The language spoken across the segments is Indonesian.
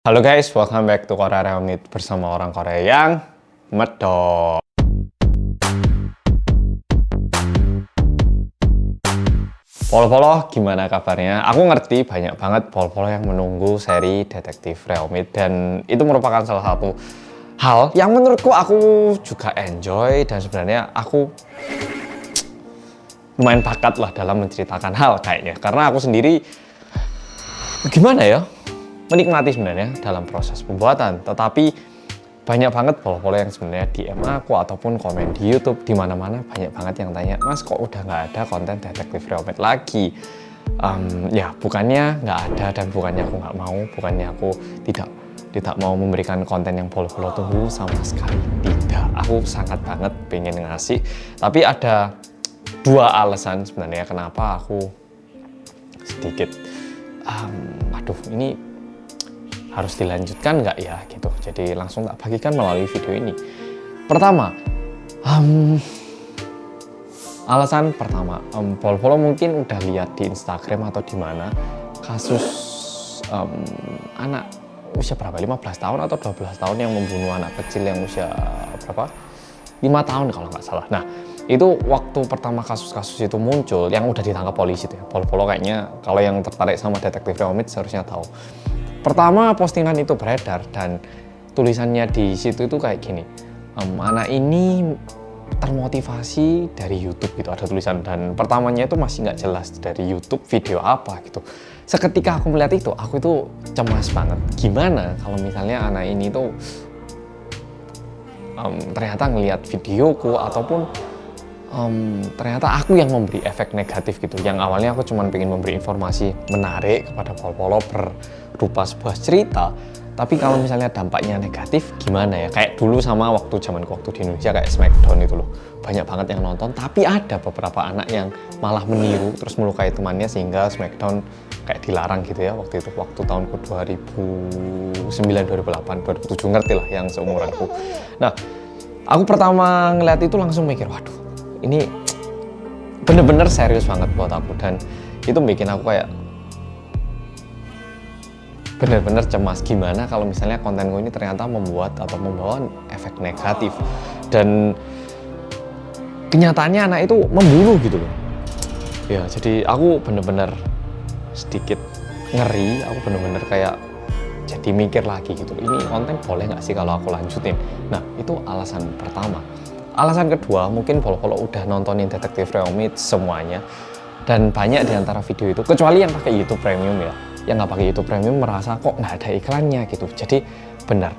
Halo guys, welcome back to Korea Remit bersama orang Korea yang medok. Polo-polo, gimana kabarnya? Aku ngerti banyak banget polo-polo yang menunggu seri Detektif Remit dan itu merupakan salah satu hal yang menurutku aku juga enjoy dan sebenarnya aku lumayan bakat lah dalam menceritakan hal kayaknya. Karena aku sendiri gimana ya? Menikmati sebenarnya dalam proses pembuatan, tetapi banyak banget polo-polo yang sebenarnya DM aku ataupun komen di YouTube di mana-mana banyak banget yang tanya, Mas kok udah nggak ada konten Detektif Remit lagi? Ya bukannya nggak ada dan bukannya aku nggak mau, bukannya aku tidak mau memberikan konten yang polo-polo tunggu, sama sekali tidak. Aku sangat banget pengen ngasih, tapi ada dua alasan sebenarnya kenapa aku sedikit aduh ini harus dilanjutkan nggak ya gitu. Jadi langsung tak bagikan melalui video ini. Pertama, alasan pertama, polo-polo mungkin udah lihat di Instagram atau di mana kasus anak usia berapa, 15 tahun atau 12 tahun yang membunuh anak kecil yang usia berapa, 5 tahun kalau nggak salah. Nah itu waktu pertama kasus-kasus itu muncul yang udah ditangkap polisi tuh ya. Polo-polo kayaknya kalau yang tertarik sama Detektif Remit seharusnya tahu. Pertama postingan itu beredar dan tulisannya di situ itu kayak gini, anak ini termotivasi dari YouTube gitu, ada tulisan, dan pertamanya itu masih nggak jelas dari YouTube video apa gitu. Seketika aku melihat itu, aku itu cemas banget. Gimana kalau misalnya anak ini tuh ternyata ngelihat videoku ataupun ternyata aku yang memberi efek negatif gitu. Yang awalnya aku cuma pengen memberi informasi menarik kepada polo-polo berupa sebuah cerita, tapi kalau misalnya dampaknya negatif gimana ya? Kayak dulu sama waktu di Indonesia kayak Smackdown itu loh, banyak banget yang nonton, tapi ada beberapa anak yang malah meniru terus melukai temannya sehingga Smackdown kayak dilarang gitu ya waktu itu, waktu tahunku 2009, 2008, 2007, ngerti lah yang seumuranku. Nah aku pertama ngeliat itu langsung mikir, waduh ini bener-bener serius banget buat aku, dan itu bikin aku kayak bener-bener cemas gimana kalau misalnya kontenku ini ternyata membuat atau membawa efek negatif, dan kenyataannya anak itu membunuh gitu loh ya. Jadi aku bener-bener sedikit ngeri, aku bener-bener kayak jadi mikir lagi gitu, ini konten boleh nggak sih kalau aku lanjutin. Nah itu alasan pertama. Alasan kedua, mungkin polo-polo udah nontonin Detektif Remit semuanya, dan banyak di antara video itu, kecuali yang pakai YouTube Premium ya, yang nggak pakai YouTube Premium merasa kok nggak ada iklannya gitu. Jadi benar,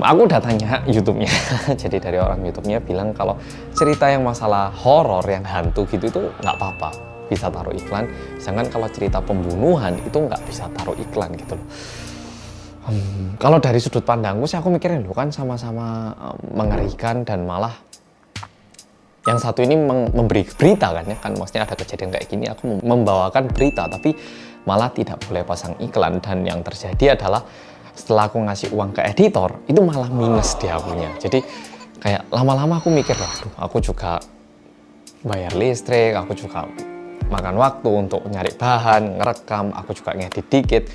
aku udah tanya YouTube-nya, jadi dari orang YouTube-nya bilang kalau cerita yang masalah horor yang hantu gitu itu nggak apa-apa, bisa taruh iklan. Sedangkan kalau cerita pembunuhan itu nggak bisa taruh iklan gitu loh. Kalau dari sudut pandangku sih aku mikirin loh, kan sama-sama mengerikan, dan malah yang satu ini memberi berita kan ya, kan maksudnya ada kejadian kayak gini aku membawakan berita tapi malah tidak boleh pasang iklan, dan yang terjadi adalah setelah aku ngasih uang ke editor itu malah minus di akunya. Jadi kayak lama-lama aku mikir, waduh aku juga bayar listrik, aku juga makan waktu untuk nyari bahan, ngerekam, aku juga ngedit dikit,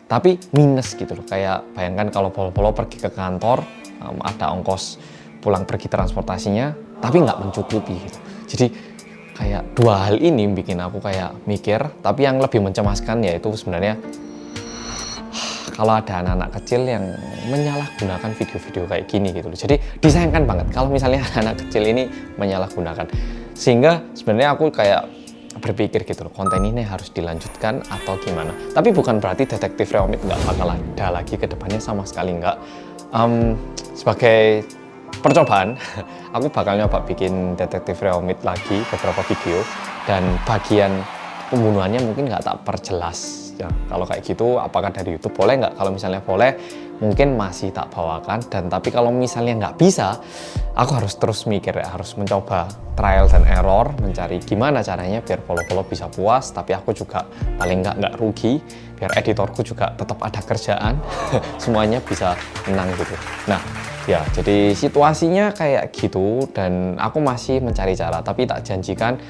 tapi minus gitu loh. Kayak bayangkan kalau polo-polo pergi ke kantor, ada ongkos pulang pergi transportasinya, tapi nggak mencukupi gitu. Jadi kayak dua hal ini bikin aku kayak mikir, tapi yang lebih mencemaskan yaitu sebenarnya kalau ada anak-anak kecil yang menyalahgunakan video-video kayak gini gitu loh. Jadi disayangkan banget kalau misalnya anak kecil ini menyalahgunakan, sehingga sebenarnya aku kayak berpikir gitu loh, konten ini harus dilanjutkan atau gimana. Tapi bukan berarti Detektif Remit nggak bakal ada lagi ke depannya, sama sekali nggak. Sebagai percobaan, aku bakal nyoba bikin Detektif Remit lagi beberapa video, dan bagian pembunuhannya mungkin nggak tak perjelas ya. Kalau kayak gitu apakah dari YouTube boleh nggak? Kalau misalnya boleh mungkin masih tak bawakan, dan tapi kalau misalnya nggak bisa, aku harus terus mikir ya, harus mencoba trial dan error, mencari gimana caranya biar polo-polo bisa puas, tapi aku juga paling nggak rugi, biar editorku juga tetap ada kerjaan, semuanya bisa menang gitu. Nah Ya, jadi situasinya kayak gitu dan aku masih mencari cara, tapi tak janjikan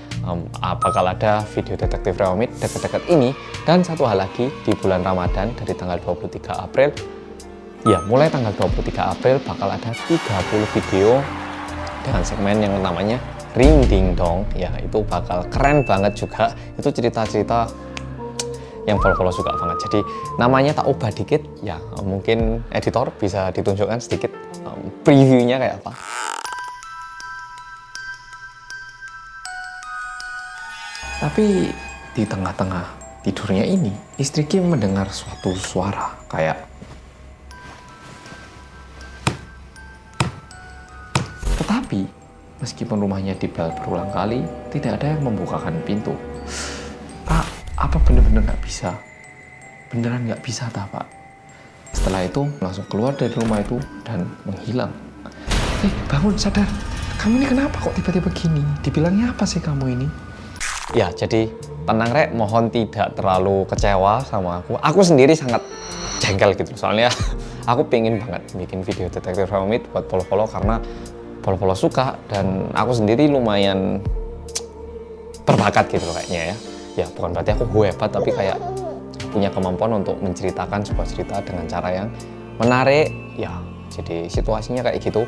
bakal ada video detektif Reomid dekat-dekat ini. Dan satu hal lagi, di bulan Ramadan dari tanggal 23 April, ya mulai tanggal 23 April bakal ada 30 video dengan segmen yang namanya Ring Ding Dong. Ya, itu bakal keren banget juga. Itu cerita-cerita yang follow-follow suka banget. Jadi namanya tak ubah dikit, ya mungkin editor bisa ditunjukkan sedikit previewnya kayak apa. Tapi di tengah-tengah tidurnya ini, istri Kim mendengar suatu suara kayak tetapi meskipun rumahnya dibel berulang kali, tidak ada yang membukakan pintu. Pak, apa bener-bener nggak bisa? Beneran nggak bisa tak, Pak? Setelah itu langsung keluar dari rumah itu dan menghilang. Bangun, sadar. Kamu ini kenapa kok tiba-tiba gini? Dibilangnya apa sih kamu ini? Ya, jadi tenang Rek, mohon tidak terlalu kecewa sama aku. Aku sendiri sangat jengkel gitu. Soalnya aku pengen banget bikin video detektif Reomid buat follow-follow karena follow-follow suka dan aku sendiri lumayan berbakat gitu kayaknya ya. Ya, bukan berarti aku hebat, tapi kayak punya kemampuan untuk menceritakan sebuah cerita dengan cara yang menarik. Ya, jadi situasinya kayak gitu.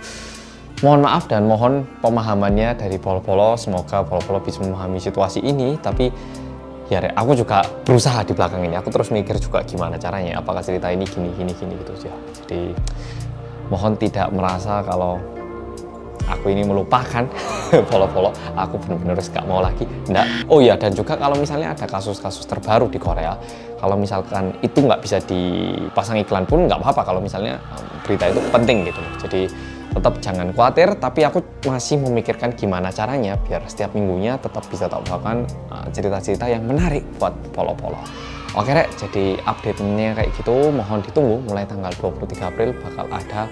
Mohon maaf dan mohon pemahamannya dari Polo-Polo. Semoga Polo-Polo bisa memahami situasi ini. Tapi ya aku juga berusaha di belakang ini. Aku terus mikir juga gimana caranya. Apakah cerita ini gini gitu ya. Jadi mohon tidak merasa kalau aku ini melupakan Polo-Polo. Aku benar-benar gak mau lagi. Nggak. Oh ya, dan juga kalau misalnya ada kasus-kasus terbaru di Korea, kalau misalkan itu nggak bisa dipasang iklan pun nggak apa-apa kalau misalnya berita itu penting gitu. Jadi tetap jangan khawatir, tapi aku masih memikirkan gimana caranya biar setiap minggunya tetap bisa tak bawakan cerita-cerita yang menarik buat Polo-Polo. Oke Rek, jadi update-nya kayak gitu, mohon ditunggu mulai tanggal 23 April bakal ada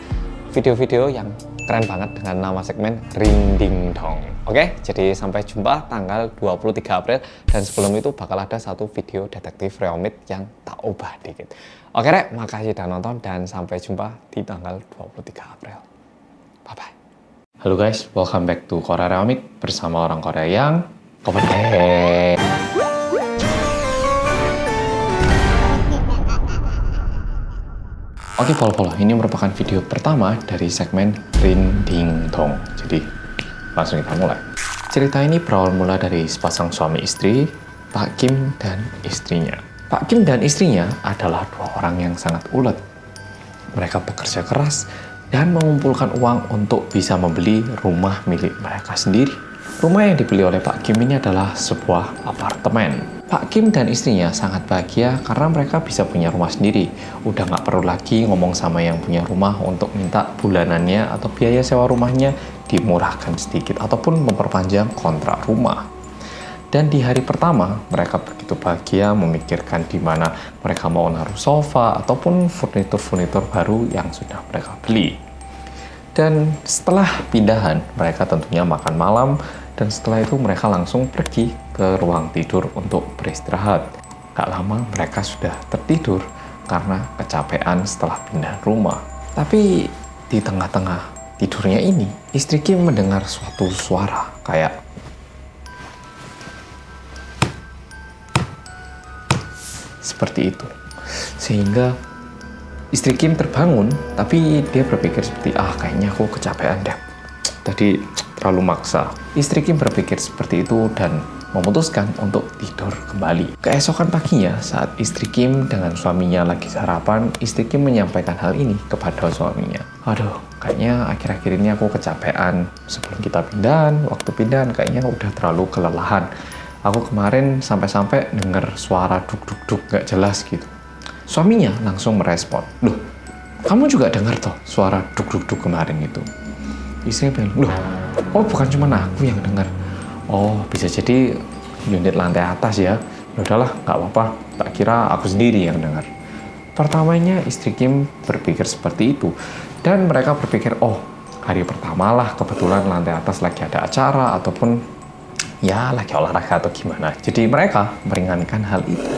video-video yang keren banget dengan nama segmen Ring Ding Dong. Oke, jadi sampai jumpa tanggal 23 April dan sebelum itu bakal ada satu video detektif Reomid yang tak ubah dikit. Oke Rek, makasih udah nonton dan sampai jumpa di tanggal 23 April. Bye-bye. Halo guys, welcome back to Korea Reomid bersama orang Korea yang kompeten. Oke Polo-Polo, ini merupakan video pertama dari segmen Ring Ding Dong. Jadi langsung kita mulai. Cerita ini berawal mula dari sepasang suami istri, Pak Kim dan istrinya. Pak Kim dan istrinya adalah dua orang yang sangat ulet. Mereka bekerja keras dan mengumpulkan uang untuk bisa membeli rumah milik mereka sendiri. Rumah yang dibeli oleh Pak Kim ini adalah sebuah apartemen. Pak Kim dan istrinya sangat bahagia karena mereka bisa punya rumah sendiri. Udah nggak perlu lagi ngomong sama yang punya rumah untuk minta bulanannya atau biaya sewa rumahnya dimurahkan sedikit ataupun memperpanjang kontrak rumah. Dan di hari pertama, mereka begitu bahagia memikirkan di mana mereka mau naruh sofa ataupun furnitur-furnitur baru yang sudah mereka beli. Dan setelah pindahan, mereka tentunya makan malam dan setelah itu mereka langsung pergi ke ruang tidur untuk beristirahat. Gak lama mereka sudah tertidur karena kecapean setelah pindah rumah. Tapi di tengah-tengah tidurnya ini, istri Kim mendengar suatu suara kayak seperti itu. Sehingga istri Kim terbangun, tapi dia berpikir seperti, kayaknya aku kecapean deh. Tadi terlalu maksa. Istri Kim berpikir seperti itu dan memutuskan untuk tidur kembali. Keesokan paginya, saat istri Kim dengan suaminya lagi sarapan, istri Kim menyampaikan hal ini kepada suaminya. Aduh, kayaknya akhir-akhir ini aku kecapean. Sebelum kita pindahan, waktu pindahan kayaknya udah terlalu kelelahan. Aku kemarin sampai-sampai denger suara duk-duk-duk gak jelas gitu. Suaminya langsung merespon, loh, kamu juga dengar toh suara duk-duk-duk kemarin itu? Istrinya bilang, loh, oh bukan cuma aku yang dengar. Oh, bisa jadi unit lantai atas ya. Ya udahlah, nggak apa-apa. Tak kira aku sendiri yang dengar. Pertamanya istri Kim berpikir seperti itu. Dan mereka berpikir, oh hari pertama lah kebetulan lantai atas lagi ada acara ataupun ya lagi olahraga atau gimana. Jadi mereka meringankan hal itu.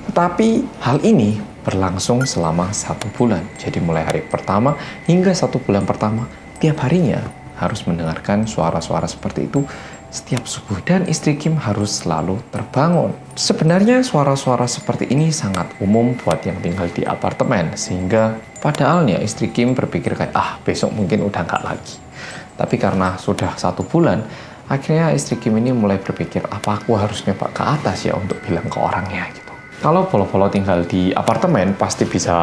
Tetapi hal ini berlangsung selama 1 bulan. Jadi mulai hari pertama hingga 1 bulan pertama, tiap harinya harus mendengarkan suara-suara seperti itu setiap subuh, dan istri Kim harus selalu terbangun. Sebenarnya suara-suara seperti ini sangat umum buat yang tinggal di apartemen, sehingga pada awalnya istri Kim berpikir kayak, besok mungkin udah nggak lagi. Tapi karena sudah 1 bulan, akhirnya istri Kim ini mulai berpikir, apa aku harus nyoba ke atas ya untuk bilang ke orangnya gitu. Kalau polo-polo tinggal di apartemen pasti bisa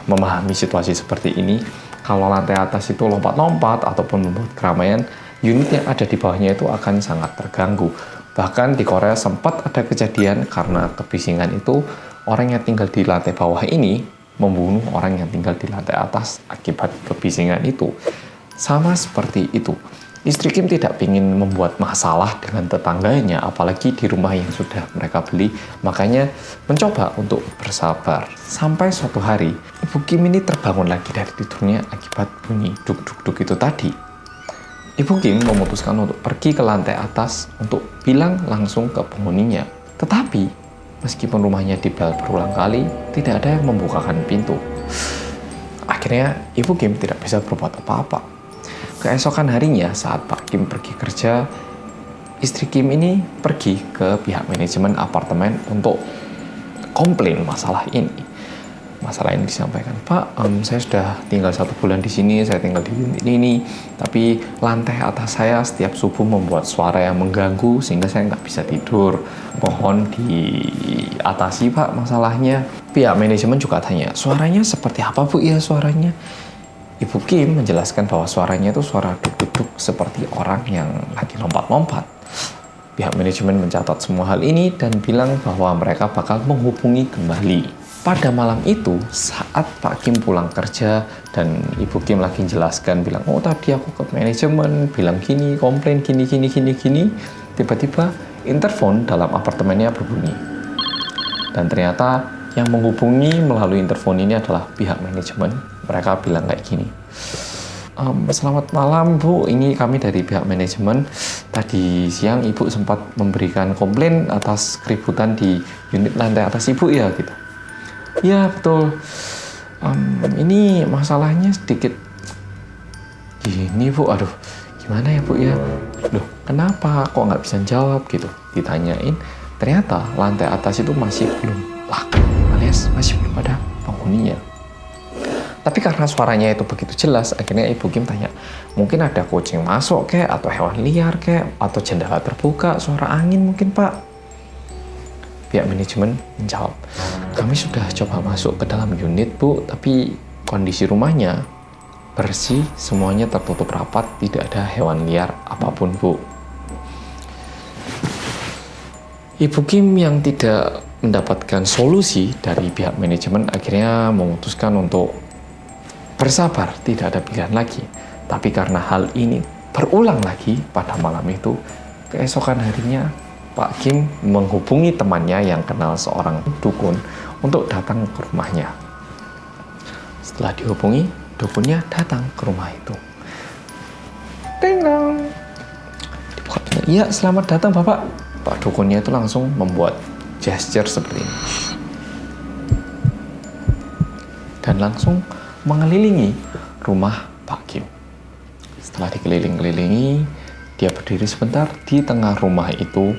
memahami situasi seperti ini. Kalau lantai atas itu lompat-lompat ataupun membuat keramaian, unit yang ada di bawahnya itu akan sangat terganggu. Bahkan di Korea sempat ada kejadian karena kebisingan itu, orang yang tinggal di lantai bawah ini membunuh orang yang tinggal di lantai atas akibat kebisingan itu. Sama seperti itu. Istri Kim tidak ingin membuat masalah dengan tetangganya, apalagi di rumah yang sudah mereka beli. Makanya mencoba untuk bersabar. Sampai suatu hari, Ibu Kim ini terbangun lagi dari tidurnya akibat bunyi duk-duk-duk itu tadi. Ibu Kim memutuskan untuk pergi ke lantai atas untuk bilang langsung ke penghuninya. Tetapi, meskipun rumahnya dibel berulang kali, tidak ada yang membukakan pintu. Akhirnya, Ibu Kim tidak bisa berbuat apa-apa. Keesokan harinya, saat Pak Kim pergi kerja, istri Kim ini pergi ke pihak manajemen apartemen untuk komplain masalah ini. Masalah ini disampaikan, Pak, saya sudah tinggal 1 bulan di sini, saya tinggal di unit ini, tapi lantai atas saya setiap subuh membuat suara yang mengganggu sehingga saya nggak bisa tidur. Mohon diatasi, Pak, masalahnya. Pihak manajemen juga tanya, suaranya seperti apa, Bu? Ya, suaranya. Ibu Kim menjelaskan bahwa suaranya itu suara duk-duk seperti orang yang lagi lompat-lompat. Pihak manajemen mencatat semua hal ini dan bilang bahwa mereka bakal menghubungi kembali. Pada malam itu, saat Pak Kim pulang kerja dan Ibu Kim lagi jelaskan, bilang, tadi aku ke manajemen, bilang gini, komplain gini, tiba-tiba interfon dalam apartemennya berbunyi. Dan ternyata yang menghubungi melalui interfon ini adalah pihak manajemen. Mereka bilang kayak gini, selamat malam Bu, ini kami dari pihak manajemen. Tadi siang Ibu sempat memberikan komplain atas keributan di unit lantai atas Ibu ya gitu. Ya betul, ini masalahnya sedikit gini Bu, aduh gimana ya Bu ya, loh kenapa kok nggak bisa jawab gitu, ditanyain. Ternyata lantai atas itu masih belum laku, alias masih belum ada penghuninya. Tapi karena suaranya itu begitu jelas, akhirnya Ibu Kim tanya, mungkin ada kucing masuk kek, atau hewan liar kek, atau jendela terbuka, suara angin mungkin Pak. Pihak manajemen menjawab, kami sudah coba masuk ke dalam unit Bu, tapi kondisi rumahnya bersih, semuanya tertutup rapat, tidak ada hewan liar apapun Bu. Ibu Kim yang tidak mendapatkan solusi dari pihak manajemen akhirnya memutuskan untuk bersabar, tidak ada pilihan lagi. Tapi karena hal ini berulang lagi pada malam itu, keesokan harinya Pak Kim menghubungi temannya yang kenal seorang dukun untuk datang ke rumahnya. Setelah dihubungi, dukunnya datang ke rumah itu. Ding dong. Dibuka pintu. Iya, selamat datang Bapak. Pak dukunnya itu langsung membuat gesture seperti ini. Dan langsung mengelilingi rumah Pak Kim. Setelah dikeliling-kelilingi, dia berdiri sebentar di tengah rumah itu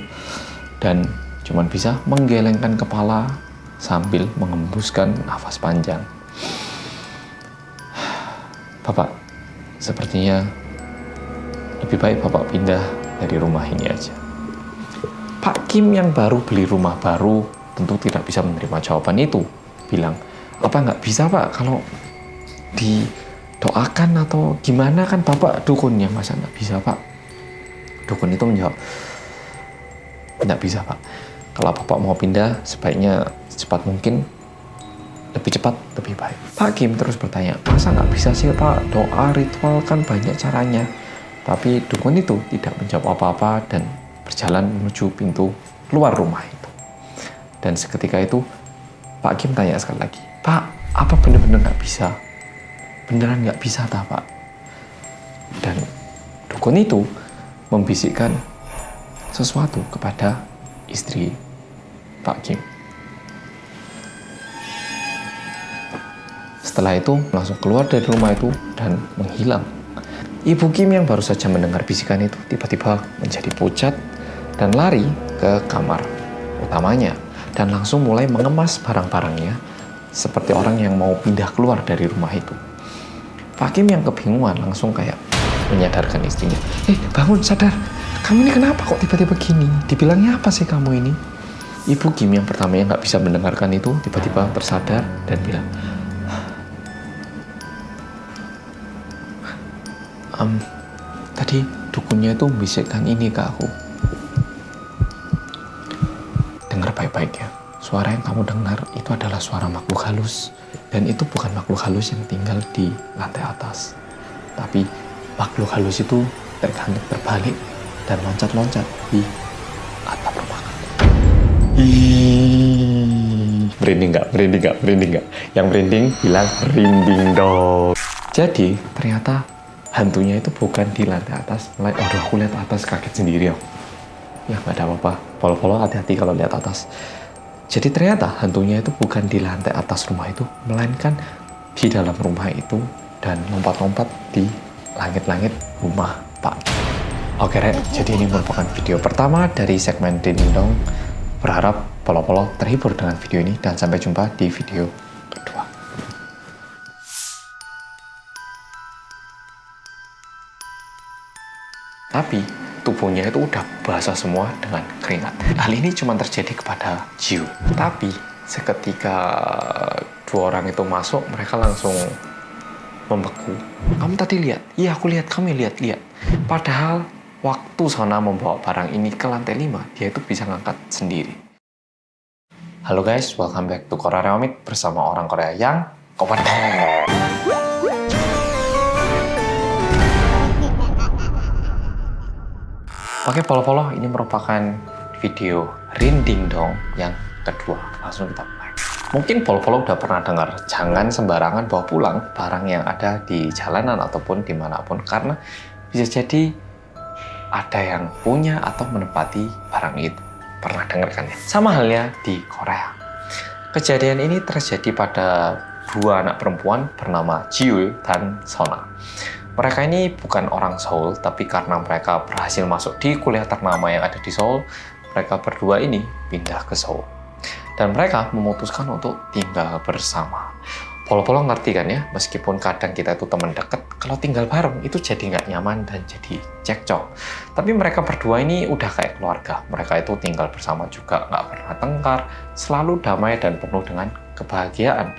dan cuman bisa menggelengkan kepala sambil mengembuskan nafas panjang. Bapak, sepertinya lebih baik Bapak pindah dari rumah ini aja. Pak Kim yang baru beli rumah baru tentu tidak bisa menerima jawaban itu. Bilang, apa nggak bisa Pak kalau didoakan atau gimana, kan Bapak dukunnya, masa nggak bisa Pak? Dukun itu menjawab, nggak bisa Pak. Kalau Bapak mau pindah, sebaiknya secepat mungkin, lebih cepat, lebih baik. Pak Kim terus bertanya, masa nggak bisa sih Pak? Doa, ritual kan banyak caranya. Tapi dukun itu tidak menjawab apa-apa dan berjalan menuju pintu keluar rumah itu. Dan seketika itu, Pak Kim tanya sekali lagi, Pak, apa benar-benar nggak bisa? Beneran nggak bisa tak Pak? Dan dukun itu membisikkan sesuatu kepada istri Pak Kim. Setelah itu langsung keluar dari rumah itu dan menghilang. Ibu Kim yang baru saja mendengar bisikan itu tiba-tiba menjadi pucat dan lari ke kamar utamanya dan langsung mulai mengemas barang-barangnya seperti orang yang mau pindah keluar dari rumah itu. Pak Kim yang kebingungan langsung kayak menyadarkan istrinya. Bangun, sadar. Kamu ini kenapa kok tiba-tiba gini? Dibilangnya apa sih kamu ini? Ibu Kim yang pertamanya nggak bisa mendengarkan itu tiba-tiba tersadar dan bilang, tadi dukunnya itu membisikkan ini ke aku. Dengar baik-baik ya. Suara yang kamu dengar itu adalah suara makhluk halus. Dan itu bukan makhluk halus yang tinggal di lantai atas. Tapi makhluk halus itu tergantung terbalik dan loncat-loncat di atap rumah kamu. Merinding nggak? Yang merinding bilang merinding dong. Jadi ternyata hantunya itu bukan di lantai atas. Aduh, aku lihat atas kaget sendiri ya. Ya nggak ada apa-apa. Polo-polo hati-hati kalau lihat atas. Jadi ternyata hantunya itu bukan di lantai atas rumah itu, melainkan di dalam rumah itu dan lompat-lompat di langit-langit rumah Pak. Oke Rek, jadi ini merupakan video pertama dari segmen Dinding Dong. Berharap polo-polo terhibur dengan video ini dan sampai jumpa di video kedua. Tapi tubuhnya itu udah basah semua dengan keringat. Hal ini cuma terjadi kepada Jiu. Tapi seketika dua orang itu masuk, mereka langsung membeku. Kamu tadi lihat? Iya, aku lihat. Kamu lihat. Padahal waktu Sona membawa barang ini ke lantai 5, dia itu bisa ngangkat sendiri. Halo guys, welcome back to Korea Reomit bersama orang Korea yang kompeten. Oke, polo-polo, ini merupakan video Rinding Dong yang kedua. Langsung kita mulai. Mungkin polo-polo udah pernah dengar, jangan sembarangan bawa pulang barang yang ada di jalanan ataupun dimanapun, karena bisa jadi ada yang punya atau menempati barang itu. Pernah dengar kan ya? Sama halnya di Korea. Kejadian ini terjadi pada dua anak perempuan bernama Jiul dan Sona. Mereka ini bukan orang Seoul, tapi karena mereka berhasil masuk di kuliah ternama yang ada di Seoul, mereka berdua ini pindah ke Seoul. Dan mereka memutuskan untuk tinggal bersama. Polo-polo ngerti kan ya, meskipun kadang kita itu teman dekat, kalau tinggal bareng itu jadi nggak nyaman dan jadi cekcok. Tapi mereka berdua ini udah kayak keluarga. Mereka itu tinggal bersama juga, nggak pernah tengkar, selalu damai dan penuh dengan kebahagiaan.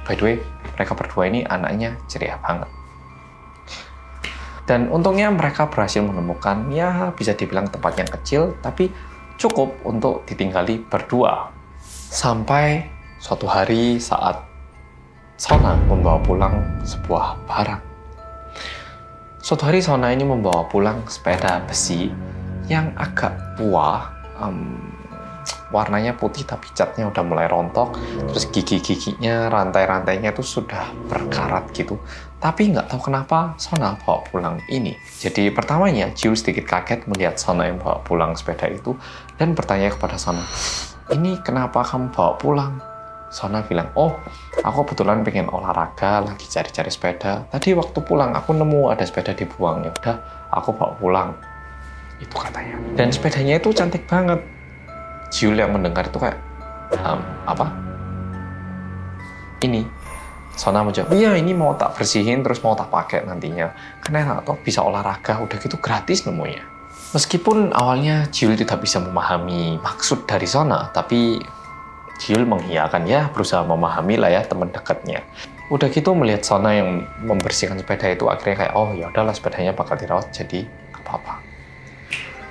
By the way, mereka berdua ini anaknya ceria banget. Dan untungnya mereka berhasil menemukan, ya bisa dibilang tempat yang kecil, tapi cukup untuk ditinggali berdua. Sampai suatu hari saat Sona membawa pulang sebuah barang. Suatu hari Sona ini membawa pulang sepeda besi yang agak tua, warnanya putih tapi catnya udah mulai rontok, terus gigi-giginya, rantai-rantainya itu sudah berkarat gitu. Tapi nggak tahu kenapa Sona bawa pulang ini. Jadi pertamanya Jiul sedikit kaget melihat Sona yang bawa pulang sepeda itu dan bertanya kepada Sona, ini kenapa kamu bawa pulang? Sona bilang, oh aku kebetulan pengen olahraga, lagi cari-cari sepeda. Tadi waktu pulang aku nemu ada sepeda dibuang, ya udah aku bawa pulang. Itu katanya. Dan sepedanya itu cantik banget. Jiul yang mendengar itu kayak, apa? Ini. Sona menjawab, iya ini mau tak bersihin terus mau tak pakai nantinya. Karena enak toh bisa olahraga, udah gitu gratis nemunya. Meskipun awalnya Jiul tidak bisa memahami maksud dari Sona, tapi Jiul mengiyakan ya, berusaha memahami lah ya teman dekatnya. Udah gitu melihat Sona yang membersihkan sepeda itu akhirnya kayak, oh ya udahlah sepedanya bakal dirawat jadi apa-apa.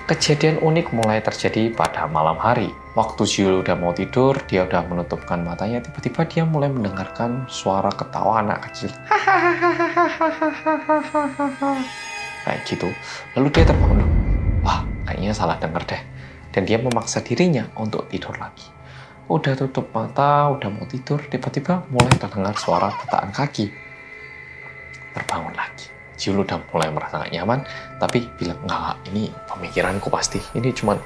Kejadian unik mulai terjadi pada malam hari. Waktu Jiul udah mau tidur, dia udah menutupkan matanya, tiba-tiba dia mulai mendengarkan suara ketawa anak kecil. Kayak gitu. Lalu dia terbangun. Wah, kayaknya salah denger deh. Dan dia memaksa dirinya untuk tidur lagi. Udah tutup mata, udah mau tidur, tiba-tiba mulai terdengar suara tataan kaki. Terbangun lagi. Jiul udah mulai merasa gak nyaman, tapi bilang, enggak, ini pemikiranku pasti. Ini cuman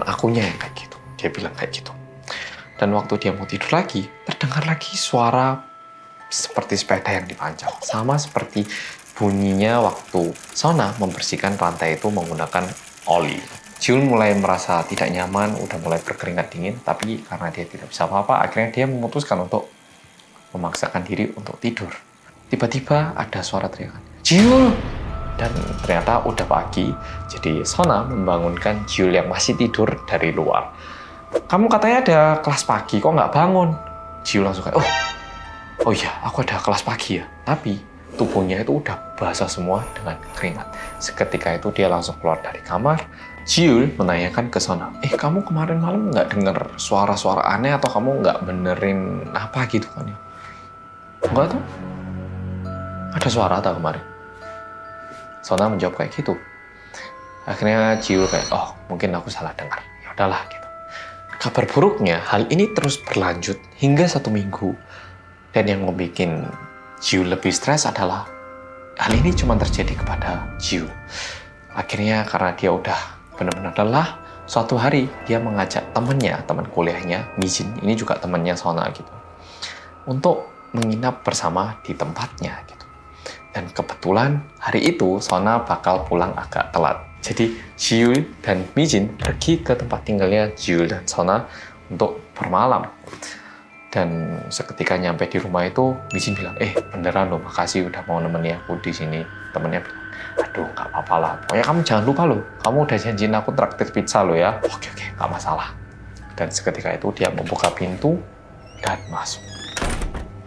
akunya yang kayak gitu. Dia bilang kayak gitu. Dan waktu dia mau tidur lagi, terdengar lagi suara seperti sepeda yang dipancang. Sama seperti bunyinya waktu Sona membersihkan rantai itu menggunakan oli. Jiul mulai merasa tidak nyaman, udah mulai berkeringat dingin, tapi karena dia tidak bisa apa-apa, akhirnya dia memutuskan untuk memaksakan diri untuk tidur. Tiba-tiba ada suara teriakan, Jiul! Dan ternyata udah pagi, jadi Sona membangunkan Jiul yang masih tidur dari luar. Kamu katanya ada kelas pagi, kok nggak bangun? Jiul langsung kayak, oh iya, aku ada kelas pagi ya. Tapi tubuhnya itu udah basah semua dengan keringat. Seketika itu dia langsung keluar dari kamar. Jiul menanyakan ke Sona, kamu kemarin malam nggak dengar suara-suara aneh atau kamu nggak benerin apa gitu kan ya? Enggak tuh. Ada suara tak kemarin? Sona menjawab kayak gitu. Akhirnya Jiul kayak, mungkin aku salah dengar. Ya udahlah gitu. Kabar buruknya, hal ini terus berlanjut hingga 1 minggu. Dan yang membuat Jiul lebih stres adalah hal ini cuma terjadi kepada Jiul. Akhirnya karena dia udah benar-benar lelah, suatu hari dia mengajak temannya, teman kuliahnya, Mijin, ini juga temannya Sona gitu, untuk menginap bersama di tempatnya gitu. Dan kebetulan hari itu Sona bakal pulang agak telat. Jadi Jiul dan Mijin pergi ke tempat tinggalnya Jiul dan Sona untuk bermalam. Dan seketika nyampe di rumah itu, Mijin bilang, beneran loh, makasih udah mau nemeni aku di sini. Temennya bilang, aduh nggak apa-apa lah, pokoknya kamu jangan lupa loh, kamu udah janjiin aku traktir pizza loh ya. Oke, nggak masalah. Dan seketika itu dia membuka pintu dan masuk.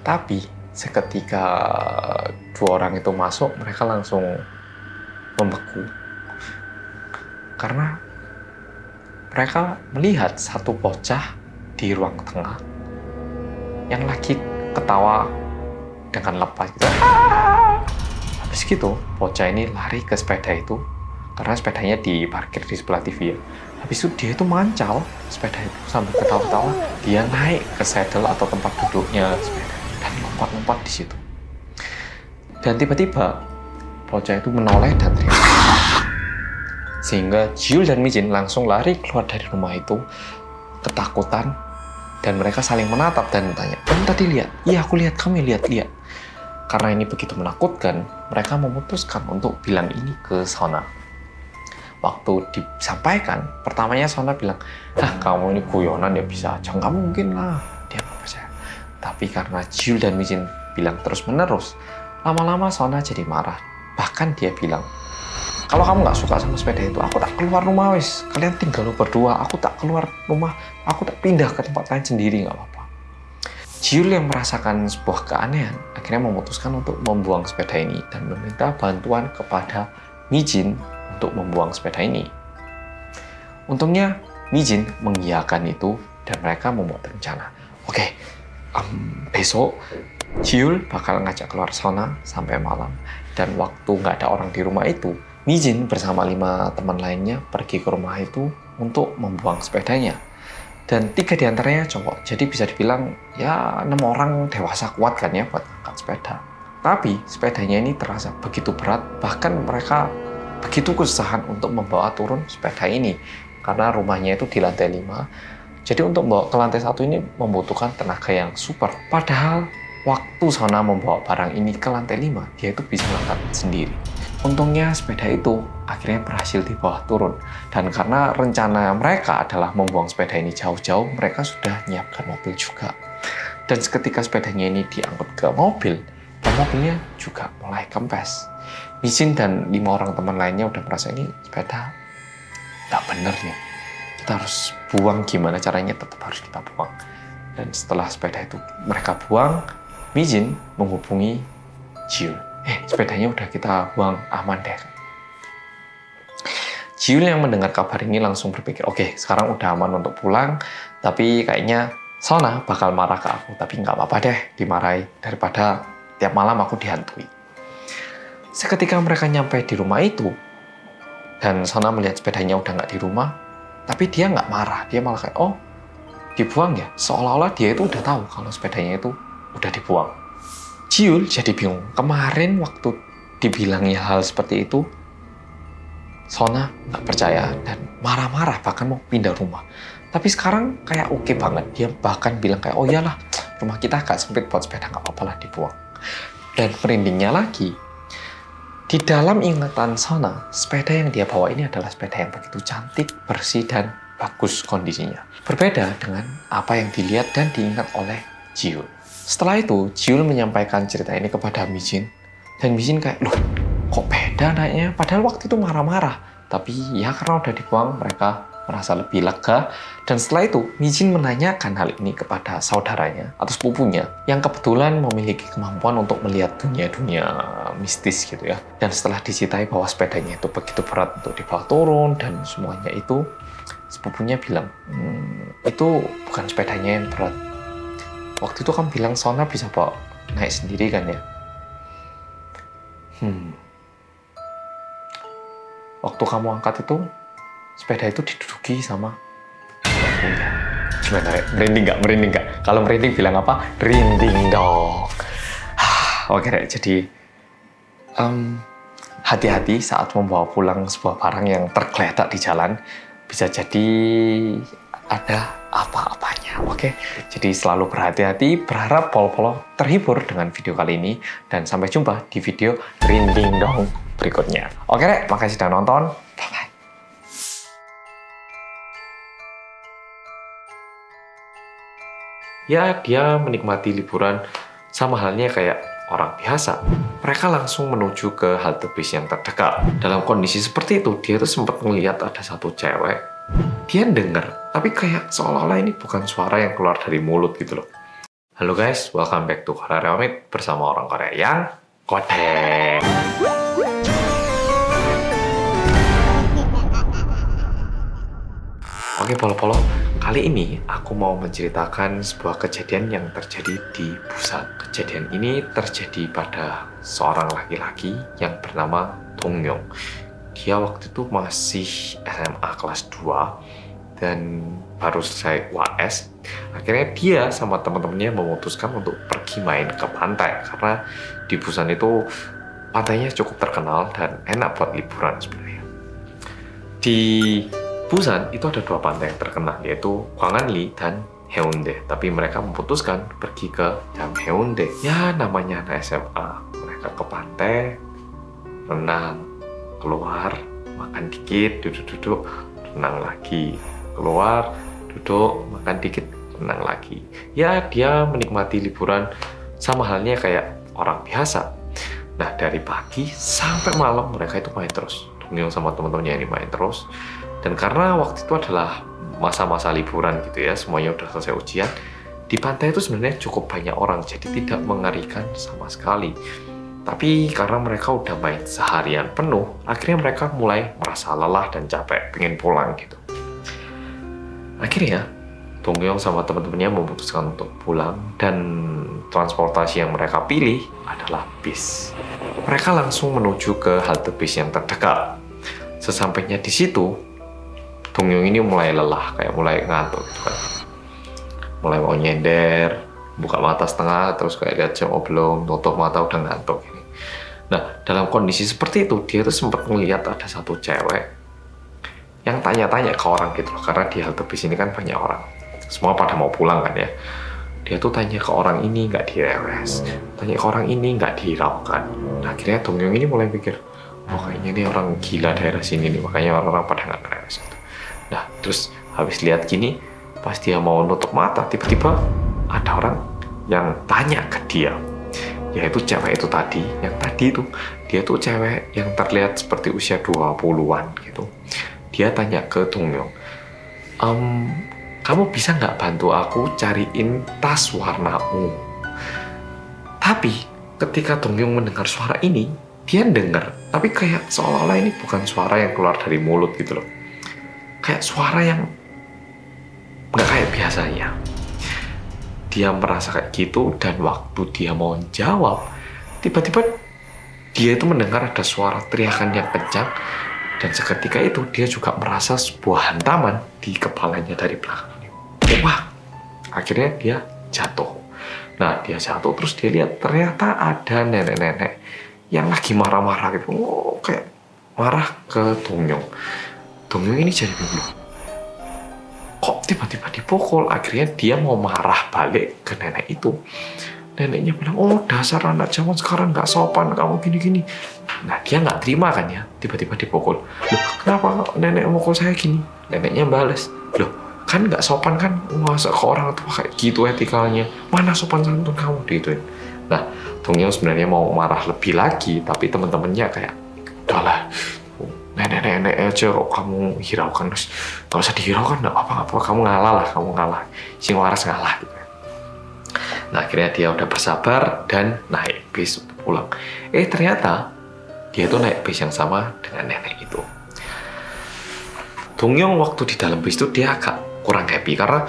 Tapi seketika 2 orang itu masuk, mereka langsung membeku. Karena mereka melihat satu bocah di ruang tengah yang lagi ketawa dengan lepas gitu. Habis gitu, bocah ini lari ke sepeda itu, karena sepedanya diparkir di sebelah TV ya. Habis itu dia itu mancal sepeda itu sambil ketawa-ketawa. Dia naik ke saddle atau tempat duduknya sepeda dan lompat-lompat di situ. Dan tiba-tiba bocah itu menoleh dan teriak. Sehingga Jiul dan Mijin langsung lari keluar dari rumah itu ketakutan, dan mereka saling menatap dan tanya, kamu tadi lihat? Iya, aku lihat. Kami lihat. Karena ini begitu menakutkan, mereka memutuskan untuk bilang ini ke Sona. Waktu disampaikan, pertamanya Sona bilang, kamu ini guyonan ya, bisa aja, nggak mungkin lah, dia nggak percaya. Tapi karena Jiul dan Mijin bilang terus-menerus, lama-lama Sona jadi marah. Bahkan dia bilang, kalau kamu nggak suka sama sepeda itu, aku tak keluar rumah wis. Kalian tinggal berdua, aku tak keluar rumah, aku tak pindah ke tempat lain sendiri, nggak apa-apa. Jiul yang merasakan sebuah keanehan akhirnya memutuskan untuk membuang sepeda ini dan meminta bantuan kepada Mijin untuk membuang sepeda ini. Untungnya Mijin mengiyakan itu dan mereka membuat rencana. Oke, besok Jiul bakal ngajak keluar Sona sampai malam, dan waktu nggak ada orang di rumah itu, Mijin bersama 5 teman lainnya pergi ke rumah itu untuk membuang sepedanya. Dan 3 diantaranya cowok, jadi bisa dibilang ya 6 orang dewasa kuat kan ya buat angkat sepeda. Tapi sepedanya ini terasa begitu berat, bahkan mereka begitu kesusahan untuk membawa turun sepeda ini. Karena rumahnya itu di lantai 5, jadi untuk membawa ke lantai 1 ini membutuhkan tenaga yang super. Padahal waktu Sona membawa barang ini ke lantai 5, dia itu bisa mengangkat sendiri. Untungnya sepeda itu akhirnya berhasil dibawa turun. Dan karena rencana mereka adalah membuang sepeda ini jauh-jauh, mereka sudah menyiapkan mobil juga. Dan seketika sepedanya ini diangkut ke mobil, dan mobilnya juga mulai kempes. Mijin dan 5 orang teman lainnya udah merasa ini sepeda nggak bener nih. Kita harus buang, gimana caranya, tetap harus kita buang. Dan setelah sepeda itu mereka buang, Mijin menghubungi Jiul. Sepedanya udah kita buang, aman deh. Jiul yang mendengar kabar ini langsung berpikir, oke, sekarang udah aman untuk pulang, tapi kayaknya Sona bakal marah ke aku, tapi nggak apa-apa deh dimarahi, daripada tiap malam aku dihantui. Seketika mereka nyampe di rumah itu, dan Sona melihat sepedanya udah nggak di rumah, tapi dia nggak marah, dia malah kayak, dibuang ya? Seolah-olah dia itu udah tahu kalau sepedanya itu udah dibuang. Jiul jadi bingung. Kemarin waktu dibilangnya hal seperti itu, Sona nggak percaya dan marah-marah, bahkan mau pindah rumah. Tapi sekarang kayak oke banget. Dia bahkan bilang kayak, oh iyalah, rumah kita agak sempit buat sepeda, nggak apa-apa lah dibuang. Dan merindingnya lagi, di dalam ingatan Sona, sepeda yang dia bawa ini adalah sepeda yang begitu cantik, bersih, dan bagus kondisinya. Berbeda dengan apa yang dilihat dan diingat oleh Jiul. Setelah itu, Jiul menyampaikan cerita ini kepada Mijin. Dan Mijin kayak, loh, kok beda naiknya? Padahal waktu itu marah-marah. Tapi ya karena udah dibuang, mereka merasa lebih lega. Dan setelah itu, Mijin menanyakan hal ini kepada saudaranya atau sepupunya yang kebetulan memiliki kemampuan untuk melihat dunia-dunia mistis gitu ya. Dan setelah diceritai bahwa sepedanya itu begitu berat untuk dibawa turun dan semuanya itu, sepupunya bilang, itu bukan sepedanya yang berat. Waktu itu kan bilang Sona bisa bawa naik sendiri kan ya? Waktu kamu angkat itu, sepeda itu diduduki sama punya. Gimana, Rek? Merinding nggak? Kalau merinding bilang apa? Rinding dong. Oke, Rek. Jadi, hati-hati saat membawa pulang sebuah barang yang tergeletak di jalan. Bisa jadi ada apa-apanya, oke? Jadi selalu berhati-hati, berharap Polo-Polo terhibur dengan video kali ini. Dan sampai jumpa di video Rinding Dong berikutnya. Oke, Rek. Makasih sudah nonton. Bye-bye. Ya, dia menikmati liburan sama halnya kayak orang biasa. Mereka langsung menuju ke halte bis yang terdekat. Dalam kondisi seperti itu, dia tuh sempat melihat ada satu cewek. Dia denger, tapi kayak seolah-olah ini bukan suara yang keluar dari mulut gitu loh. Halo guys, welcome back to Korea Reomit bersama orang Korea yang kodek. Oke, Polo-Polo. Kali ini aku mau menceritakan sebuah kejadian yang terjadi di Busan. Kejadian ini terjadi pada seorang laki-laki yang bernama Dongyong. Dia waktu itu masih SMA kelas 2 dan baru selesai UAS. Akhirnya dia sama teman-temannya memutuskan untuk pergi main ke pantai karena di Busan itu pantainya cukup terkenal dan enak buat liburan sebenarnya. Di Busan itu ada dua pantai yang terkenal, yaitu Hwanghanli dan Haeundae. Tapi mereka memutuskan pergi ke yang Haeundae. Ya, namanya anak SMA. Mereka ke pantai, renang, keluar, makan dikit, duduk-duduk, renang lagi. Keluar, duduk, makan dikit, renang lagi. Ya, dia menikmati liburan sama halnya kayak orang biasa. Nah, dari pagi sampai malam mereka itu main terus. Dongyong sama teman-temannya ini main terus. Dan karena waktu itu adalah masa-masa liburan gitu ya, semuanya udah selesai ujian, di pantai itu sebenarnya cukup banyak orang, jadi tidak mengerikan sama sekali. Tapi karena mereka udah main seharian penuh, akhirnya mereka mulai merasa lelah dan capek, pengen pulang gitu. Akhirnya, Dongyong sama teman-temannya memutuskan untuk pulang, dan transportasi yang mereka pilih adalah bis. Mereka langsung menuju ke halte bis yang terdekat. Sesampainya di situ, Dongyong ini mulai lelah, kayak mulai ngantuk gitu kan. Mulai mau nyender, buka mata setengah, terus kayak lihat jam, oh belum, tutup mata udah ngantuk ini. Nah, dalam kondisi seperti itu, dia tuh sempat melihat ada satu cewek yang tanya-tanya ke orang gitu loh, karena di halte bis ini kan banyak orang. Semua pada mau pulang kan ya. Dia tuh tanya ke orang ini nggak direwes, tanya ke orang ini nggak dihiraukan. Nah, akhirnya Dongyong ini mulai pikir, oh kayaknya ini orang gila daerah sini nih, makanya orang-orang pada nggak ngerewes. Nah, terus habis lihat gini, pas dia mau nutup mata, tiba-tiba ada orang yang tanya ke dia. Yaitu cewek itu tadi. Yang tadi itu, dia tuh cewek yang terlihat seperti usia 20-an gitu. Dia tanya ke Dongyong, kamu bisa nggak bantu aku cariin tas warna ungu? Tapi ketika Dongyong mendengar suara ini, dia dengar, tapi kayak seolah-olah ini bukan suara yang keluar dari mulut gitu loh. Kayak suara yang nggak kayak biasanya. Dia merasa kayak gitu, dan waktu dia mau jawab, tiba-tiba dia itu mendengar ada suara teriakan yang kencang, dan seketika itu dia juga merasa sebuah hantaman di kepalanya dari belakangnya. Wah, akhirnya dia jatuh. Nah, dia jatuh terus dia lihat ternyata ada nenek-nenek yang lagi marah-marah gitu. Oh, kayak marah ke Dongyong. Dongyong ini jadi bingung. kok tiba-tiba dipukul. Akhirnya dia mau marah balik ke nenek itu. Neneknya bilang, oh dasar anak zaman sekarang nggak sopan kamu gini-gini. Nah dia nggak terima kan ya, tiba-tiba dipukul. Loh kenapa nenek mukul saya gini? Neneknya bales, loh kan nggak sopan kan, masa ke orang tua kayak gitu etikanya, mana sopan santun kamu digituin. Nah Dongyong sebenarnya mau marah lebih lagi, tapi teman-temannya kayak, udahlah nenek-nenek aja kok kamu hiraukan, terus nggak usah dihiraukan, nggak apa-apa, kamu ngalah lah, kamu ngalah, sing waras ngalah gitu. Nah akhirnya dia udah bersabar dan naik bis untuk pulang. Ternyata dia tuh naik bis yang sama dengan nenek itu. Dongyong waktu di dalam bis itu dia agak kurang happy karena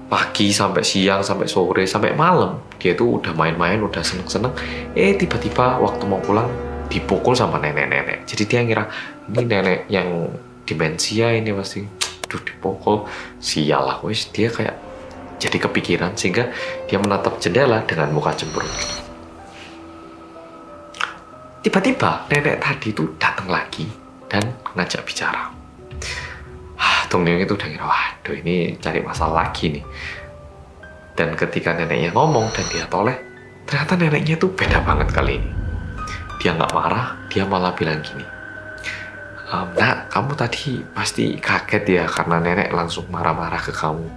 pagi sampai siang sampai sore sampai malam dia tuh udah main-main, udah seneng-seneng. Tiba-tiba waktu mau pulang dipukul sama nenek-nenek. Jadi dia ngira ini nenek yang demensia ini pasti, aduh dipukul, sial lah. Wis dia kayak jadi kepikiran sehingga dia menatap jendela dengan muka cemberut. Tiba-tiba nenek tadi itu datang lagi dan ngajak bicara. Dongyong itu udah ngira, waduh ini cari masalah lagi nih. Dan ketika neneknya ngomong dan dia toleh, ternyata neneknya tuh beda banget kali ini. Dia nggak marah, dia malah bilang gini, nak kamu tadi pasti kaget ya karena nenek langsung marah-marah ke kamu.